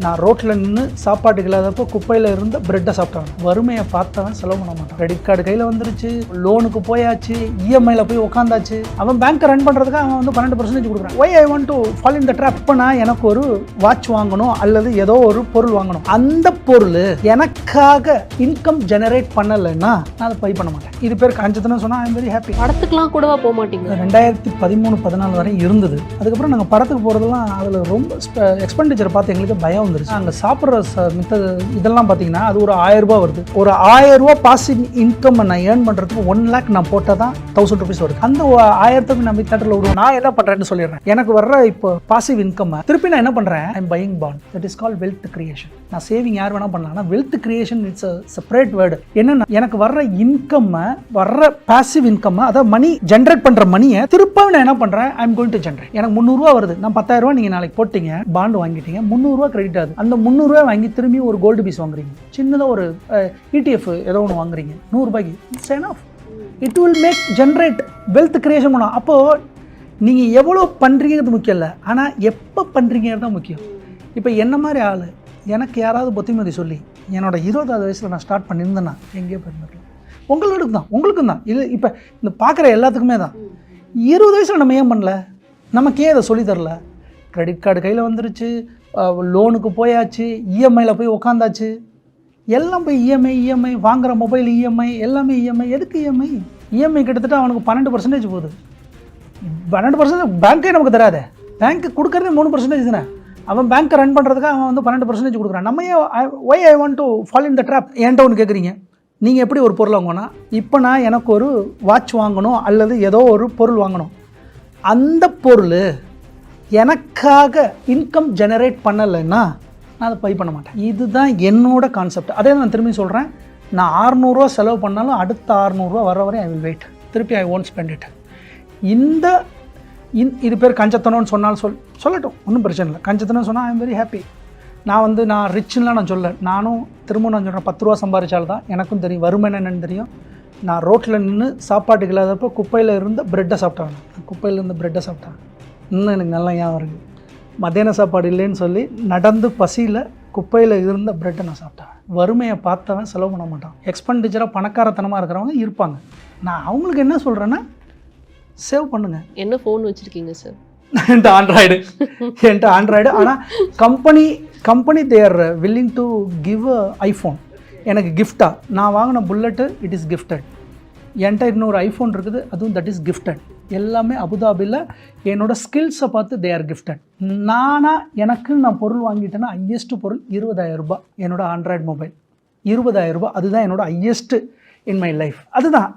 நான் ரோட்டில் நின்று சாப்பாட்டுக்கு இல்லாதப்போ குப்பையில் இருந்த பிரெட்டை சாப்பிட்டாங்க. வறுமையை பார்த்தவன் செலவு பண்ண மாட்டான். கிரெடிட் கார்டு கையில் வந்துருச்சு, லோனுக்கு போயாச்சு, இஎம்ஐயில் போய் உட்காந்தாச்சு. அவன் பேங்க்கை ரன் பண்ணுறதுக்கு அவன் வந்து 12% கொடுக்குறான். Why I want to fall in the trap. இப்போ நான் எனக்கு ஒரு வாட்ச் வாங்கணும் அல்லது ஏதோ ஒரு பொருள் வாங்கணும். அந்த பொருள் எனக்காக இன்கம் ஜெனரேட் பண்ணலைன்னா நான் அதை பை பண்ண மாட்டேன். இது பேர் காஞ்சத்தனம் சொன்னால் ஐ எம் வெரி ஹாப்பி. படத்துக்குலாம் கூடவா போக மாட்டீங்க? 2013-14 வரை இருந்தது. அதுக்கப்புறம் நாங்கள் படத்துக்கு போகிறதெல்லாம் அதில் ரொம்ப எக்ஸ்பெண்டிச்சரை பார்த்து எங்களுக்கு பயம் வந்துருச்சு. அங்கே சாப்பிட்ற மித்த இதெல்லாம் பார்த்தீங்கன்னா அது ஒரு 1000 ரூபா வருது. ஒரு 1000 ரூபா பாசிவ் இன்கம் நான் ஏர்ன் பண்ணுறதுக்கு 1 lakh நான் போட்டால் தான் 1000 rupees வருது. அந்த 1000க்கு நான் தேட்டரில் விடுவோம். நான் என்ன பண்ணுறேன்னு சொல்லிடுறேன். எனக்கு வர்ற இப்போ பாசிவ் இன்கம் திருப்பி நான் என்ன பண்ணுறேன், I am buying bond. That is call wealth creation. நான் சேவிங் யார் வேணால் பண்ணலாம். ஆனால் wealth creation it's a separate word. என்னென்னா எனக்கு வர்ற இன்கம்மை, வர்ற பாசிவ் இன்கம்மை, அதாவது மணி ஜென்ரேட் பண்ணுற மணியை திருப்ப நான் என்ன பண்ணுறேன், I am going to generate. எனக்கு 300 ரூபா வருது. நான் 10,000 ரூபா நீங்கள் நாளைக்கு போட்டீங்க, பாண்டு வாங்கிட்டீங்க, 300 ரூபா கிரெடிட் ஆகுது. அந்த 300 ரூபா வாங்கி திரும்பி ஒரு கோல்டு பீஸ் வாங்குறீங்க, சின்னதாக ஒரு ETF ஏதோ ஒன்று வாங்குறீங்க 100 ரூபாய்க்கு. It's enough. It will make generate wealth creation பண்ணலாம். அப்போது நீங்கள் எவ்வளோ பண்ணுறீங்கிறது முக்கியம் இல்லை, ஆனால் எப்போ பண்ணுறீங்கிறது தான் முக்கியம். இப்போ என்ன மாதிரி ஆள் எனக்கு யாராவது புத்திமதி சொல்லி என்னோட 20வது வயசில் நான் ஸ்டார்ட் பண்ணியிருந்தேன்னா எங்கேயோ பண்ணிருக்கலாம். உங்களுக்கும் தான் இது. இப்போ இந்த பார்க்குற எல்லாத்துக்குமே தான் 20 வயசில் நம்ம ஏன் பண்ணல, நமக்கு ஏன் அதை சொல்லித்தரல? கிரெடிட் கார்டு கையில் வந்துருச்சு, லோனுக்கு போயாச்சு, இஎம்ஐயில் போய் உட்காந்தாச்சு. எல்லாம் போய் இஎம்ஐ வாங்குகிற மொபைல் இஎம்ஐ, எல்லாமே இஎம்ஐ. எதுக்கு இஎம்ஐ கிட்டத்தட்ட அவனுக்கு 12% போகுது. 12% பேங்க்கே நமக்கு தராது. பேங்க்கு கொடுக்குறதே 3% தானே. அவன் பேங்க்கை ரன் பண்ணுறதுக்கு அவன் வந்து 12% கொடுக்குறான். நம்ம why I want to fall in the trap. என்கிட்ட ஒன்று கேட்குறீங்க, நீங்கள் எப்படி ஒரு பொருள் வாங்கணும்னா, இப்போ நான் எனக்கு ஒரு வாட்ச் வாங்கணும் அல்லது ஏதோ ஒரு பொருள் வாங்கணும். அந்த பொருள் எனக்காக இன்கம் ஜெனரேட் பண்ணலைன்னா நான் அதை பை பண்ண மாட்டேன். இதுதான் என்னோட கான்செப்ட். அதே நான் திரும்பி சொல்கிறேன், நான் 600 ரூபா செலவு பண்ணாலும் அடுத்த 600 ரூபா வர வரை ஐ வில் வெயிட். திருப்பி ஐ ஒன்ட் ஸ்பெண்ட் இட். இது பேர் கஞ்சத்தனம்னு சொன்னாலும் சொல்லட்டும், ஒன்றும் பிரச்சனை இல்லை. கஞ்சத்தனம் சொன்னால் ஐ எம் வெரி ஹாப்பி. நான் ரிச்சுலாம் நான் சொல்ல, நானும் திரும்ப நான் சொல்கிறேன், 10 ரூபா சம்பாதிச்சால் தான் எனக்கும் தெரியும் வறுமை என்னென்னு தெரியும். நான் ரோட்டில் நின்று சாப்பாட்டுக்கு இல்லாதப்போ குப்பையில் இருந்த பிரெட்டை சாப்பிட்டாங்க. குப்பையில் இருந்த பிரெட்டை சாப்பிட்டாங்க. இன்னும் எனக்கு நல்லா ஞாபகம் இருக்குது. மத்தியான சாப்பாடு இல்லைன்னு சொல்லி நடந்து பசியில் குப்பையில் இருந்த பிரெட்டை நான் சாப்பிட்டேன். வறுமையை பார்த்தவன் செலவு பண்ண மாட்டான். எக்ஸ்பெண்டிச்சராக பணக்காரத்தனமாக இருக்கிறவங்க இருப்பாங்க. நான் அவங்களுக்கு என்ன சொல்கிறேன்னா, சேவ் பண்ணுங்கள். என்ன ஃபோன் வச்சுருக்கீங்க சார்? என்கிட்ட ஆண்ட்ராய்டு. ஆனால் company they are willing to give iPhone எனக்கு கிஃப்டாக. நான் வாங்கின புல்லட்டு இட் இஸ் கிஃப்டட். என்கிட்ட இன்னொரு ஐஃபோன் இருக்குது, அதுவும் தட் இஸ் கிஃப்டட். எல்லாமே அபுதாபியில் என்னோடய ஸ்கில்ஸை பார்த்து தே ஆர் கிஃப்டட். நான் பொருள் வாங்கிட்டேன்னா ஹையஸ்ட்டு பொருள் 20,000 ரூபாய். என்னோடய ஆண்ட்ராய்டு மொபைல் 20,000 ரூபாய். அதுதான் என்னோட ஹையஸ்ட்டு இன் மை லைஃப். அதுதான்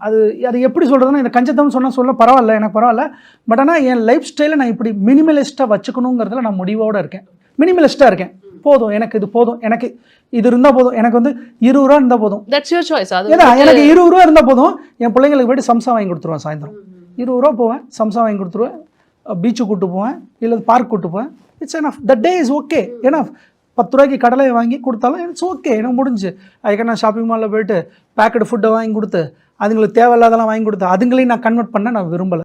அது எப்படி சொல்கிறதுனா, இந்த கஞ்சத்தம் சொல்ல பரவாயில்ல, எனக்கு பரவாயில்ல. பட் ஆனால் என் லைஃப் ஸ்டைலை நான் இப்படி மினிமலிஸ்ட்டாக வச்சுக்கணுங்கிறதுல நான் முடிவோடு இருக்கேன். மினிமலிஸ்ட்டாக இருக்கேன். போதும், எனக்கு இது போதும், எனக்கு இது இருந்தால் போதும். எனக்கு வந்து 20 ரூபா இருந்தால் போதும். That's your choice. ஏன்னா எனக்கு 20 ரூபா இருந்தால் போதும். என் பிள்ளைங்களுக்கு போய்ட்டு சம்சா வாங்கி கொடுத்துருவேன். சாயந்தரம் 20 ரூபா போவேன், சம்சா வாங்கி கொடுத்துருவேன், பீச்சுக்கு கூப்பிட்டு போவேன், இல்லை பார்க் கூப்பிட்டு போவேன். It's enough. The day is okay. ஏன்னா 10 ரூபாய்க்கு கடலை வாங்கி கொடுத்தாலும் இட்ஸ் ஓகே, எனக்கு முடிஞ்சு. அதுக்காக நான் ஷாப்பிங் மாலில் போய்ட்டு பேக்கெட் ஃபுட்டை வாங்கி கொடுத்து அதுங்களுக்கு தேவையில்லாதெல்லாம் வாங்கி கொடுத்து அதுங்களையும் நான் கன்வெர்ட் பண்ண நான் விரும்பலை.